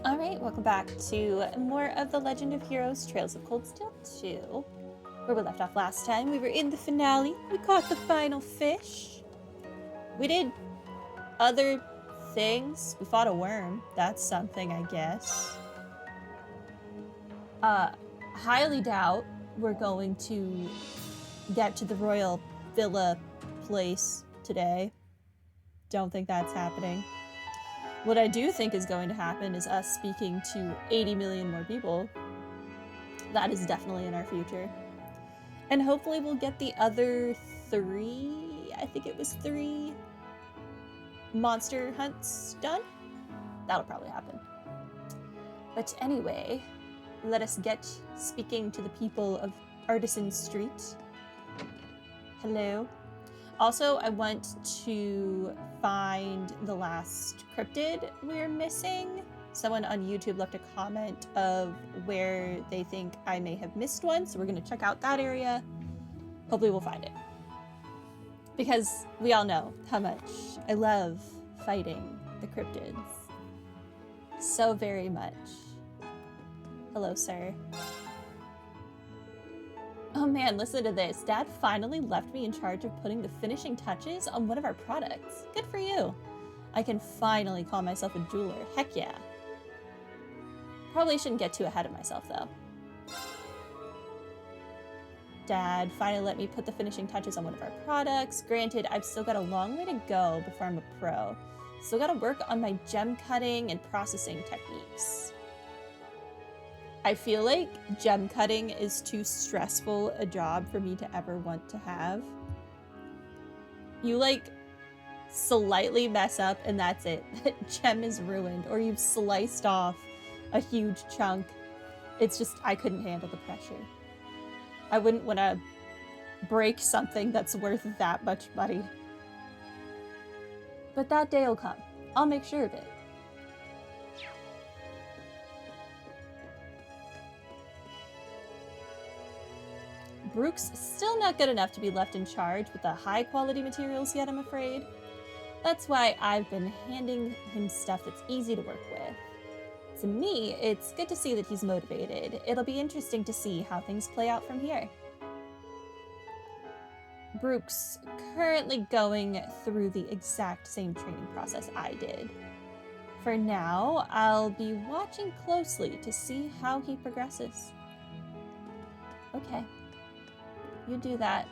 Alright, welcome back to more of the Legend of Heroes Trails of Cold Steel 2. Where we left off last time, we were in the finale. We caught the final fish. We did other things. We fought a worm. That's something, I guess. Highly doubt we're going to get to the Royal Villa place today. Don't think that's happening. What I do think is going to happen is us speaking to 80 million more people. That is definitely in our future. And hopefully we'll get the other I think it was three monster hunts done. That'll probably happen. But anyway, let us get speaking to the people of Artisan Street. Hello. Also, I want to find the last cryptid we're missing. Someone on YouTube left a comment of where they think I may have missed one, so we're going to check out that area. Hopefully we'll find it. Because we all know how much I love fighting the cryptids. So very much. Hello, sir. Oh man, listen to this. Dad finally left me in charge of putting the finishing touches on one of our products. Good for you. I can finally call myself a jeweler. Heck yeah. Probably shouldn't get too ahead of myself though. Dad finally let me put the finishing touches on one of our products. Granted, I've still got a long way to go before I'm a pro. Still gotta work on my gem cutting and processing techniques. I feel like gem cutting is too stressful a job for me to ever want to have. You like slightly mess up and that's it. That gem is ruined, or you've sliced off a huge chunk. It's just, I couldn't handle the pressure. I wouldn't want to break something that's worth that much money. But that day will come. I'll make sure of it. Brooks still not good enough to be left in charge with the high quality materials yet, I'm afraid. That's why I've been handing him stuff that's easy to work with. To me, it's good to see that he's motivated. It'll be interesting to see how things play out from here. Brooks currently going through the exact same training process I did. For now, I'll be watching closely to see how he progresses. Okay. You do that.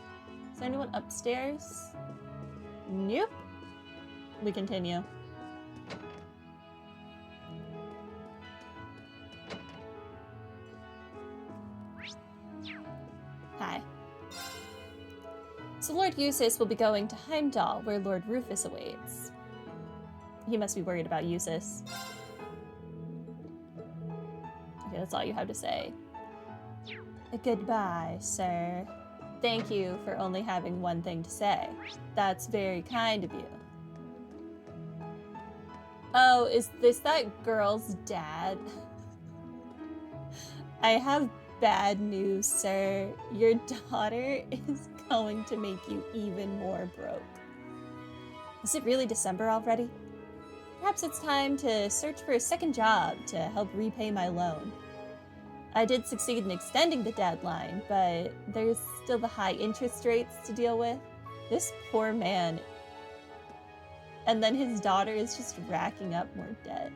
Is there anyone upstairs? Nope. We continue. Hi. So Lord Eustace will be going to Heimdall, where Lord Rufus awaits. He must be worried about Eustace. Okay, that's all you have to say. Goodbye, sir. Thank you for only having one thing to say. That's very kind of you. Oh, is this that girl's dad? I have bad news, sir. Your daughter is going to make you even more broke. Is it really December already? Perhaps it's time to search for a second job to help repay my loan. I did succeed in extending the deadline, but there's still the high interest rates to deal with. This poor man. And then his daughter is just racking up more debt.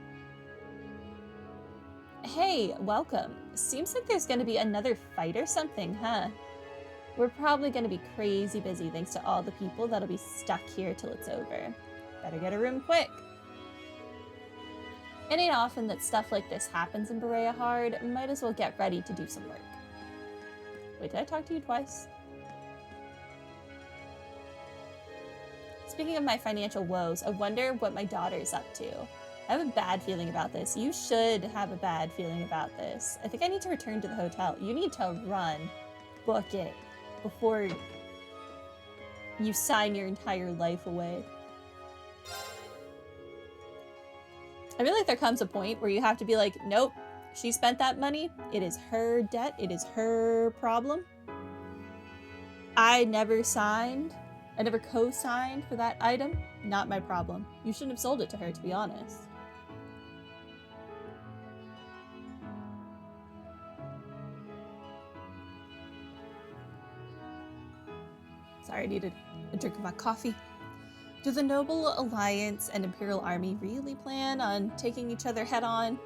Hey, welcome. Seems like there's going to be another fight or something, huh? We're probably going to be crazy busy thanks to all the people that'll be stuck here till it's over. Better get a room quick. It ain't often that stuff like this happens in Berea Hard. Might as well get ready to do some work. Wait, did I talk to you twice? Speaking of my financial woes, I wonder what my daughter's up to. I have a bad feeling about this. You should have a bad feeling about this. I think I need to return to the hotel. You need to run, book it, before you sign your entire life away. I feel like there comes a point where you have to be like, nope, she spent that money. It is her debt. It is her problem. I never signed. I never co-signed for that item. Not my problem. You shouldn't have sold it to her, to be honest. Sorry, I needed a drink of my coffee. Do the Noble Alliance and Imperial Army really plan on taking each other head on?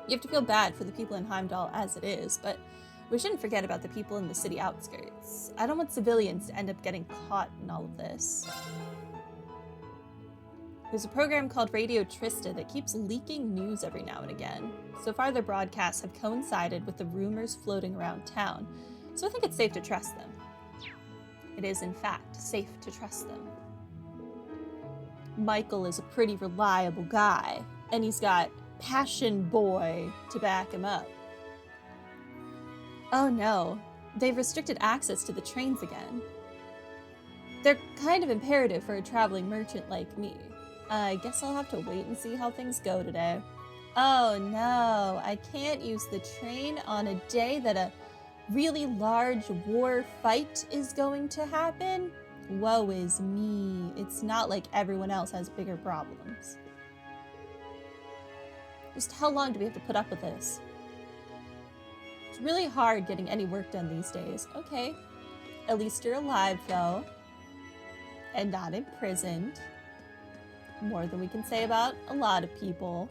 You have to feel bad for the people in Heimdall as it is, but we shouldn't forget about the people in the city outskirts. I don't want civilians to end up getting caught in all of this. There's a program called Radio Trista that keeps leaking news every now and again. So far, their broadcasts have coincided with the rumors floating around town, so I think it's safe to trust them. It is, in fact, safe to trust them. Michael is a pretty reliable guy, and he's got Passion Boy to back him up. Oh no, they've restricted access to the trains again. They're kind of imperative for a traveling merchant like me. I guess I'll have to wait and see how things go today. Oh no, I can't use the train on a day that a really large war fight is going to happen? Woe is me. It's not like everyone else has bigger problems. Just how long do we have to put up with this? It's really hard getting any work done these days. Okay, at least you're alive though, and not imprisoned. More than we can say about a lot of people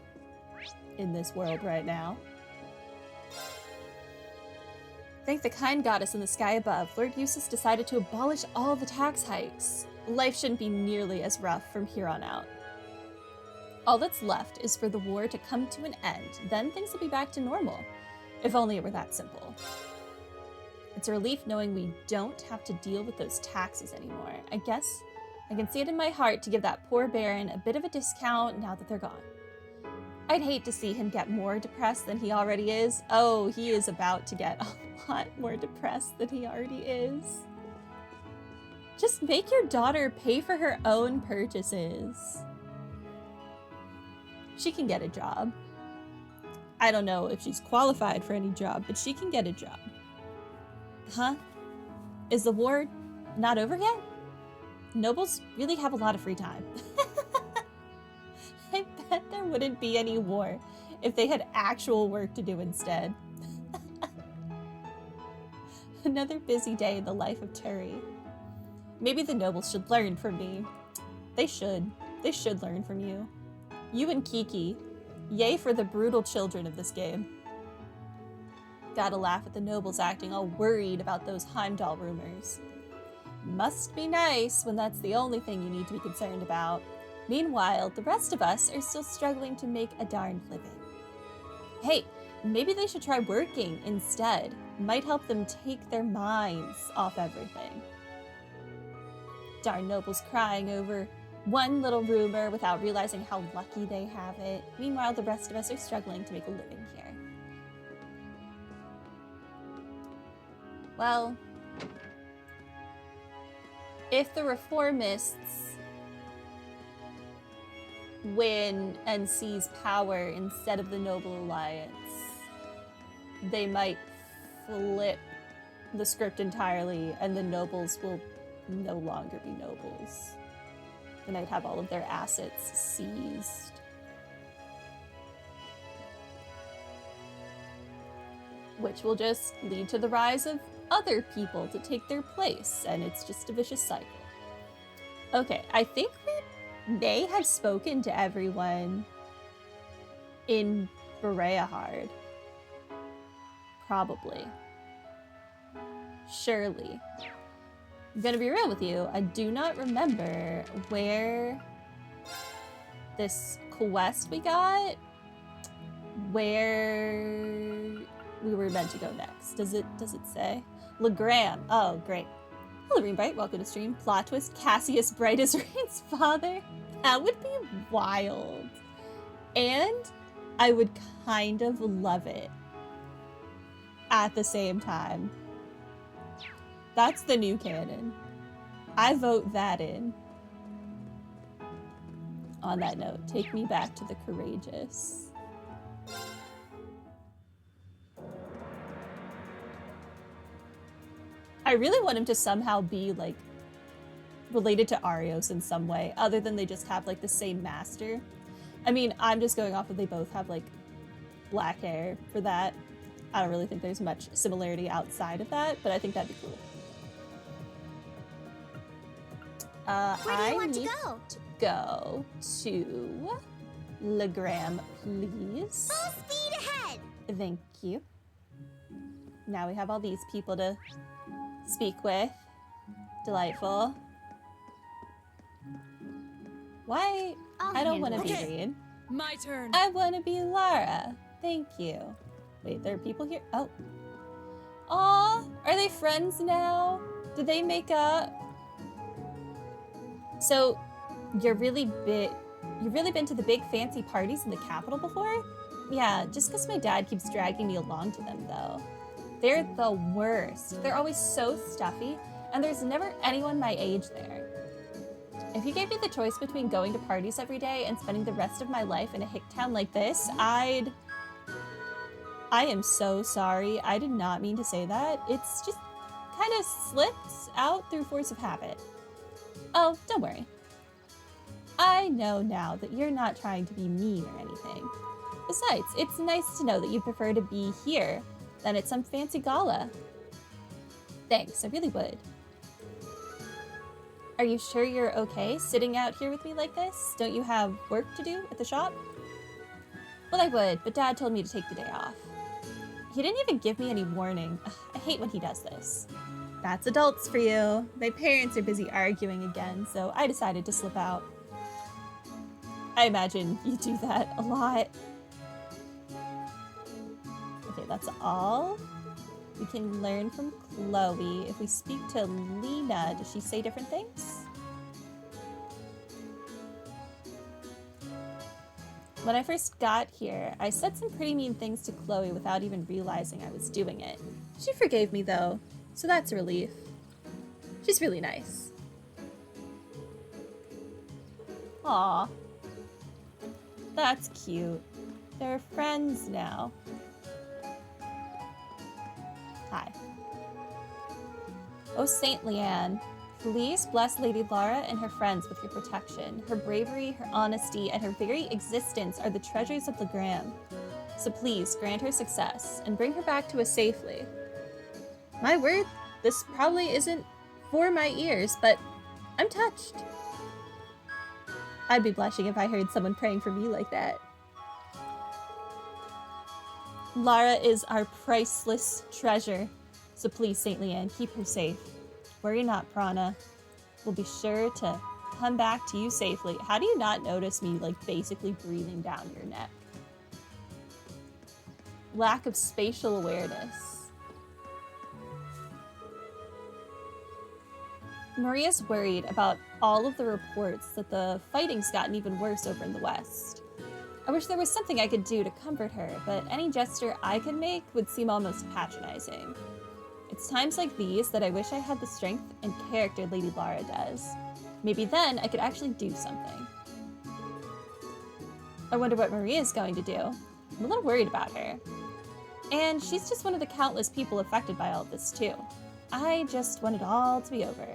in this world right now. Thank the kind goddess in the sky above, Lord Eustace decided to abolish all the tax hikes. Life shouldn't be nearly as rough from here on out. All that's left is for the war to come to an end, then things will be back to normal. If only it were that simple. It's a relief knowing we don't have to deal with those taxes anymore. I guess I can see it in my heart to give that poor Baron a bit of a discount now that they're gone. I'd hate to see him get more depressed than he already is. Oh, he is about to get a lot more depressed than he already is. Just make your daughter pay for her own purchases. She can get a job. I don't know if she's qualified for any job, but she can get a job. Huh? Is the war not over yet? Nobles really have a lot of free time. I bet there wouldn't be any war if they had actual work to do instead. Another busy day in the life of Turi. Maybe the nobles should learn from me. They should. They should learn from you. You and Kiki. Yay for the brutal children of this game. Gotta laugh at the nobles acting all worried about those Heimdall rumors. Must be nice when that's the only thing you need to be concerned about. Meanwhile, the rest of us are still struggling to make a darned living. Hey, maybe they should try working instead. Might help them take their minds off everything. Darn nobles crying over one little rumor without realizing how lucky they have it. Meanwhile, the rest of us are struggling to make a living here. Well, if the reformists win and seize power instead of the Noble Alliance, they might flip the script entirely and the nobles will no longer be nobles. They might have all of their assets seized. Which will just lead to the rise of other people to take their place, and it's just a vicious cycle. Okay, I think we may have spoken to everyone in Bereahard. Probably. Surely. I'm gonna be real with you, I do not remember where this quest we got, where we were meant to go next. Does it say? Legram. Oh, great. Hello, Rainbright. Welcome to stream. Plot twist. Cassius Bright is Rain's father. That would be wild. And I would kind of love it at the same time. That's the new canon. I vote that in. On that note, take me back to the courageous. I really want him to somehow be, like, related to Arios in some way, other than they just have, like, the same master. I mean, I'm just going off of they both have, like, black hair for that. I don't really think there's much similarity outside of that, but I think that'd be cool. Where do you want to need go? to go to Legram, please. Full speed ahead! Thank you. Now we have all these people to speak with. Delightful. Why? I don't want to be Reed. My turn. I want to be Lara. Thank you. Wait, there are people here? Oh. Aw, are they friends now? Did they make up? So, you've really been to the big fancy parties in the capital before? Yeah, just because my dad keeps dragging me along to them, though. They're the worst. They're always so stuffy, and there's never anyone my age there. If you gave me the choice between going to parties every day and spending the rest of my life in a hick town like this, I am so sorry. I did not mean to say that. It's just kind of slipped out through force of habit. Oh, don't worry. I know now that you're not trying to be mean or anything. Besides, it's nice to know that you prefer to be here than at some fancy gala. Thanks, I really would. Are you sure you're okay sitting out here with me like this? Don't you have work to do at the shop? Well, I would, but Dad told me to take the day off. He didn't even give me any warning. Ugh, I hate when he does this. That's adults for you. My parents are busy arguing again, so I decided to slip out. I imagine you do that a lot. Okay, that's all. We can learn from Chloe. If we speak to Lena, does she say different things? When I first got here, I said some pretty mean things to Chloe without even realizing I was doing it. She forgave me though, so that's a relief. She's really nice. Aw. That's cute. They're friends now. Hi. Oh, Saint Leanne, please bless Lady Lara and her friends with your protection. Her bravery, her honesty, and her very existence are the treasures of Legram. So please grant her success and bring her back to us safely. My word, this probably isn't for my ears, but I'm touched. I'd be blushing if I heard someone praying for me like that. Lara is our priceless treasure, so please, Saint Leanne, keep her safe. Worry not, Prana. We'll be sure to come back to you safely. How do you not notice me, like, basically breathing down your neck? Lack of spatial awareness. Maria's worried about all of the reports that the fighting's gotten even worse over in the West. I wish there was something I could do to comfort her, but any gesture I could make would seem almost patronizing. It's times like these that I wish I had the strength and character Lady Lara does. Maybe then I could actually do something. I wonder what Maria's going to do. I'm a little worried about her. And she's just one of the countless people affected by all of this too. I just want it all to be over.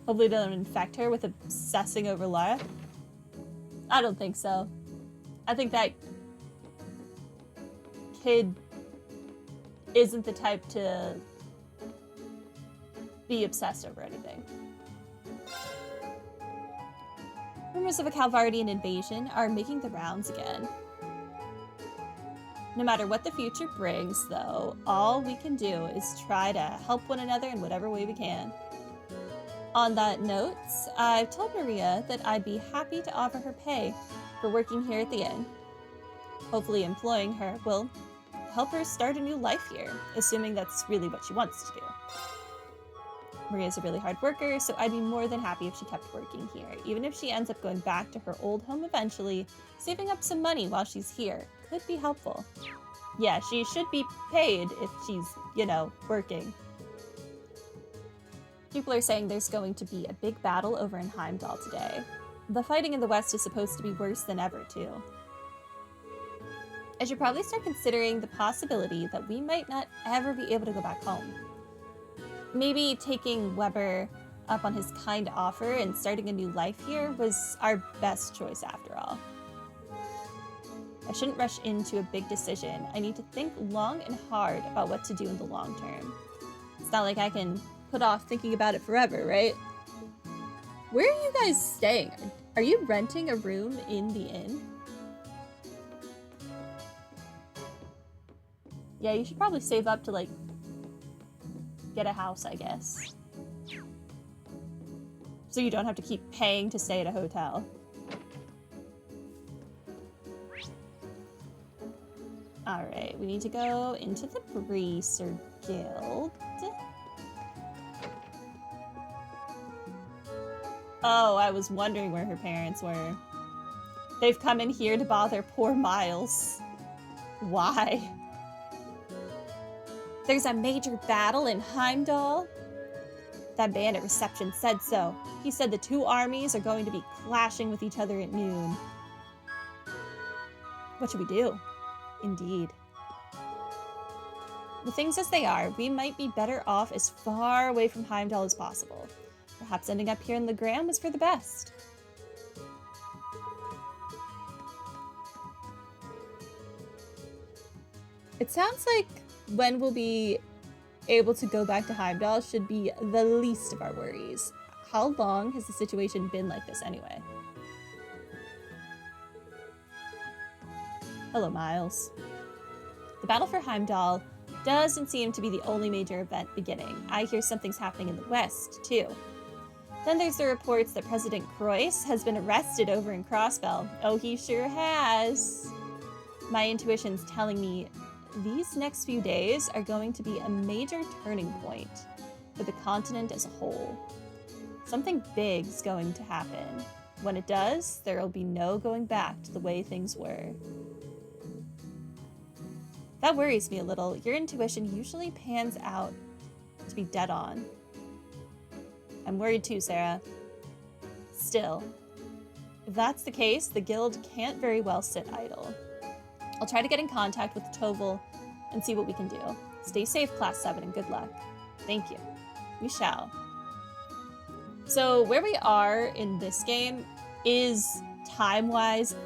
Hopefully they don't infect her with obsessing over Lara. I don't think so. I think that kid isn't the type to be obsessed over anything. Rumors of a Calvardian invasion are making the rounds again. No matter what the future brings, though, all we can do is try to help one another in whatever way we can. On that note, I've told Maria that I'd be happy to offer her pay for working here at the inn. Hopefully employing her will help her start a new life here, assuming that's really what she wants to do. Maria's a really hard worker, so I'd be more than happy if she kept working here. Even if she ends up going back to her old home eventually, saving up some money while she's here could be helpful. Yeah, she should be paid if she's, working. People are saying there's going to be a big battle over in Heimdall today. The fighting in the West is supposed to be worse than ever, too. I should probably start considering the possibility that we might not ever be able to go back home. Maybe taking Weber up on his kind offer and starting a new life here was our best choice after all. I shouldn't rush into a big decision. I need to think long and hard about what to do in the long term. It's not like I can put off thinking about it forever, right? Where are you guys staying? Are you renting a room in the inn? Yeah, you should probably save up to, like, get a house, I guess. So you don't have to keep paying to stay at a hotel. Alright, we need to go into the Bracer Guild. Oh, I was wondering where her parents were. They've come in here to bother poor Miles. Why? There's a major battle in Heimdall. That man at reception said so. He said the two armies are going to be clashing with each other at noon. What should we do? Indeed. The things as they are, we might be better off as far away from Heimdall as possible. Perhaps ending up here in Legram was for the best. It sounds like when we'll be able to go back to Heimdall should be the least of our worries. How long has the situation been like this anyway? Hello, Miles. The battle for Heimdall doesn't seem to be the only major event beginning. I hear something's happening in the west, too. Then there's the reports that President Croyce has been arrested over in Crossbell. Oh, he sure has. My intuition's telling me these next few days are going to be a major turning point for the continent as a whole. Something big's going to happen. When it does, there'll be no going back to the way things were. That worries me a little. Your intuition usually pans out to be dead on. I'm worried too, Sarah. Still, if that's the case, the guild can't very well sit idle. I'll try to get in contact with Toval and see what we can do. Stay safe, Class 7, and good luck. Thank you. We shall. So where we are in this game is time-wise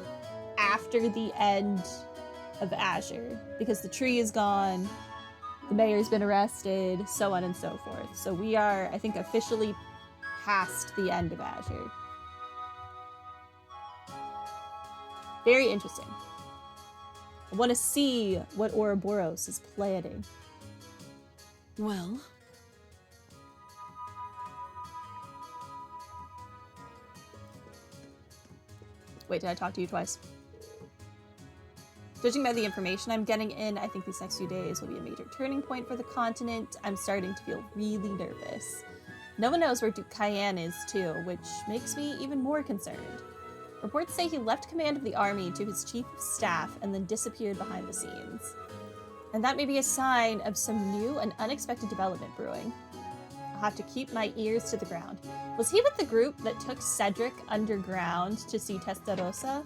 after the end of Azure, because the tree is gone, the mayor's been arrested, so on and so forth. So we are, I think, officially past the end of Azure. Very interesting. I want to see what Ouroboros is planning. Well, wait, did I talk to you twice? Judging by the information I'm getting in, I think these next few days will be a major turning point for the continent. I'm starting to feel really nervous. No one knows where Duke Cayenne is, too, which makes me even more concerned. Reports say he left command of the army to his chief of staff and then disappeared behind the scenes. And that may be a sign of some new and unexpected development brewing. I'll have to keep my ears to the ground. Was he with the group that took Cedric underground to see Testarossa?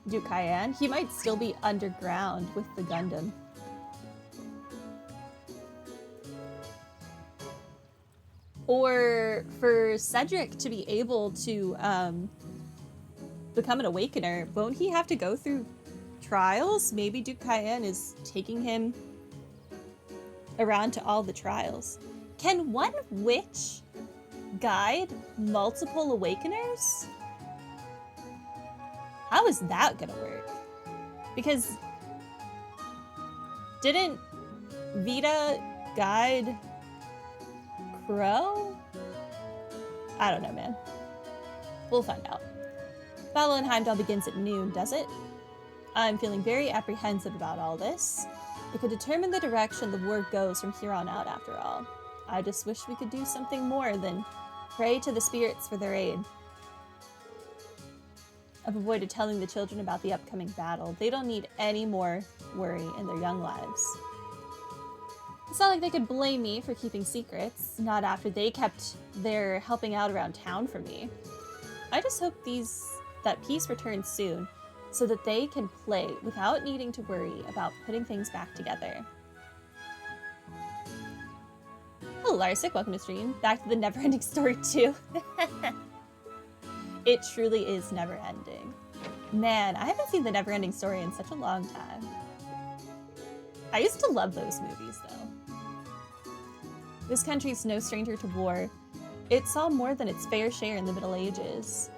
Duke Cayenne? He might still be underground with the Gundam. Or for Cedric to be able to become an Awakener, won't he have to go through trials? Maybe Duke Cayenne is taking him around to all the trials. Can one witch guide multiple Awakeners? How is that gonna work? Because didn't Vita guide Crow? I don't know, man. We'll find out. Battle in Heimdall begins at noon, does it? I'm feeling very apprehensive about all this. It could determine the direction the war goes from here on out, after all. I just wish we could do something more than pray to the spirits for their aid. I've avoided telling the children about the upcoming battle. They don't need any more worry in their young lives. It's not like they could blame me for keeping secrets, not after they kept their helping out around town from me. I just hope that peace returns soon, so that they can play without needing to worry about putting things back together. Hello, Larsic. Welcome to stream. Back to the never-ending story, too. It truly is never-ending. Man, I haven't seen the never-ending story in such a long time. I used to love those movies, though. This country's no stranger to war. It saw more than its fair share in the Middle Ages.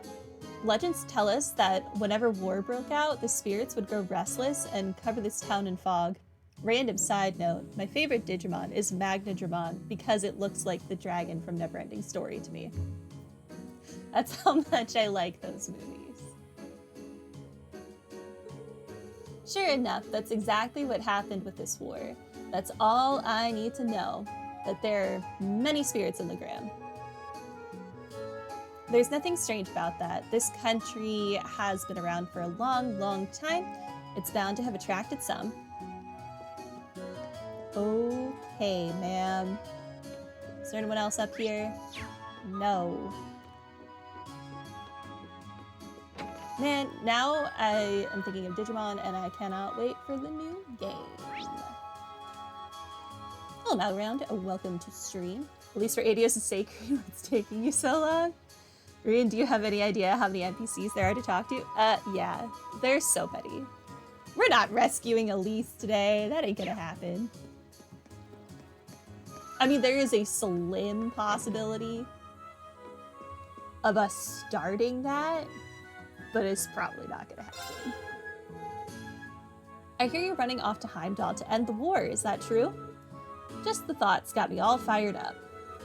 Legends tell us that whenever war broke out, the spirits would grow restless and cover this town in fog. Random side note, my favorite Digimon is Magnadramon because it looks like the dragon from Neverending Story to me. That's how much I like those movies. Sure enough, that's exactly what happened with this war. That's all I need to know, that there are many spirits in Legram. There's nothing strange about that. This country has been around for a long, long time. It's bound to have attracted some. Okay, ma'am. Is there anyone else up here? No. Man, now I am thinking of Digimon and I cannot wait for the new game. Hello, Malround. Welcome to stream. At least for Adios' sake, what's taking you so long? Rian, do you have any idea how many NPCs there are to talk to? Yeah. There's so many. We're not rescuing Elise today. That ain't gonna happen. I mean, there is a slim possibility of us starting that, but it's probably not gonna happen. I hear you're running off to Heimdall to end the war. Is that true? Just the thoughts got me all fired up.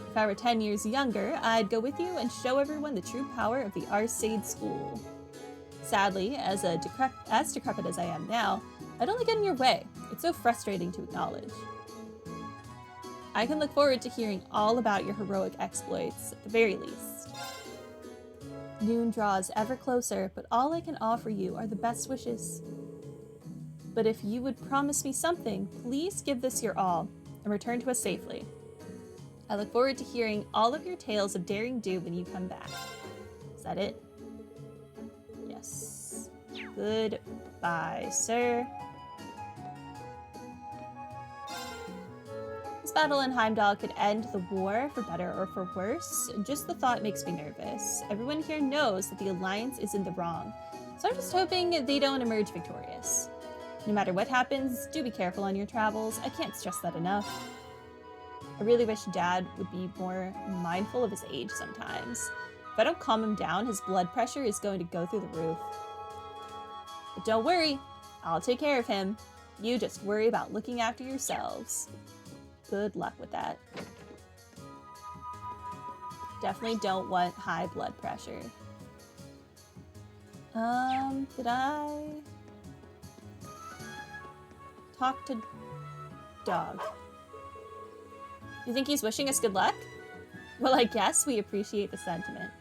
If I were 10 years younger, I'd go with you and show everyone the true power of the Arcade School. Sadly, as decrepit as I am now, I'd only get in your way. It's so frustrating to acknowledge. I can look forward to hearing all about your heroic exploits, at the very least. Noon draws ever closer, but all I can offer you are the best wishes. But if you would promise me something, please give this your all, and return to us safely. I look forward to hearing all of your tales of daring do when you come back. Is that it? Yes. Goodbye, sir. This battle in Heimdall could end the war, for better or for worse. Just the thought makes me nervous. Everyone here knows that the Alliance is in the wrong, so I'm just hoping they don't emerge victorious. No matter what happens, do be careful on your travels. I can't stress that enough. I really wish Dad would be more mindful of his age sometimes. If I don't calm him down, his blood pressure is going to go through the roof. But don't worry, I'll take care of him. You just worry about looking after yourselves. Good luck with that. Definitely don't want high blood pressure. Did I talk to dog? You think he's wishing us good luck? Well, I guess we appreciate the sentiment.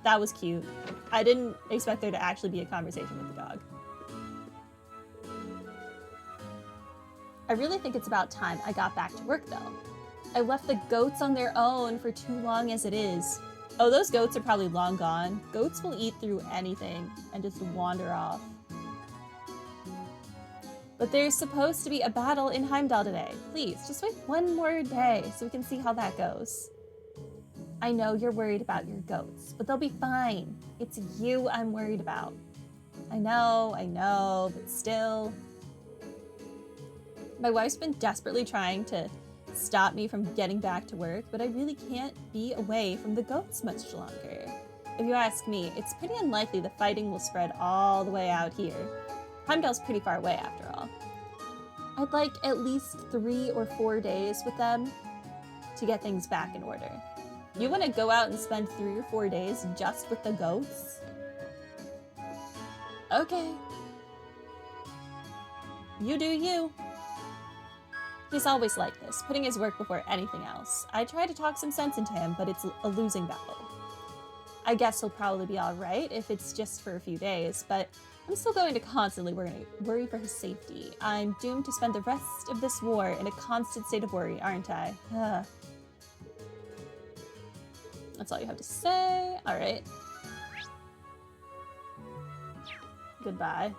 That was cute. I didn't expect there to actually be a conversation with the dog. I really think it's about time I got back to work, though. I left the goats on their own for too long as it is. Oh, those goats are probably long gone. Goats will eat through anything and just wander off. But there's supposed to be a battle in Heimdall today. Please, just wait one more day so we can see how that goes. I know you're worried about your goats, but they'll be fine. It's you I'm worried about. I know, but still. My wife's been desperately trying to stop me from getting back to work, but I really can't be away from the goats much longer. If you ask me, it's pretty unlikely the fighting will spread all the way out here. Heimdall's pretty far away after all. I'd like at least 3 or 4 days with them to get things back in order. You want to go out and spend 3 or 4 days just with the goats? Okay. You do you. He's always like this, putting his work before anything else. I try to talk some sense into him, but it's a losing battle. I guess he'll probably be alright if it's just for a few days, but I'm still going to constantly worry for his safety. I'm doomed to spend the rest of this war in a constant state of worry, aren't I? That's all you have to say. Alright. Goodbye.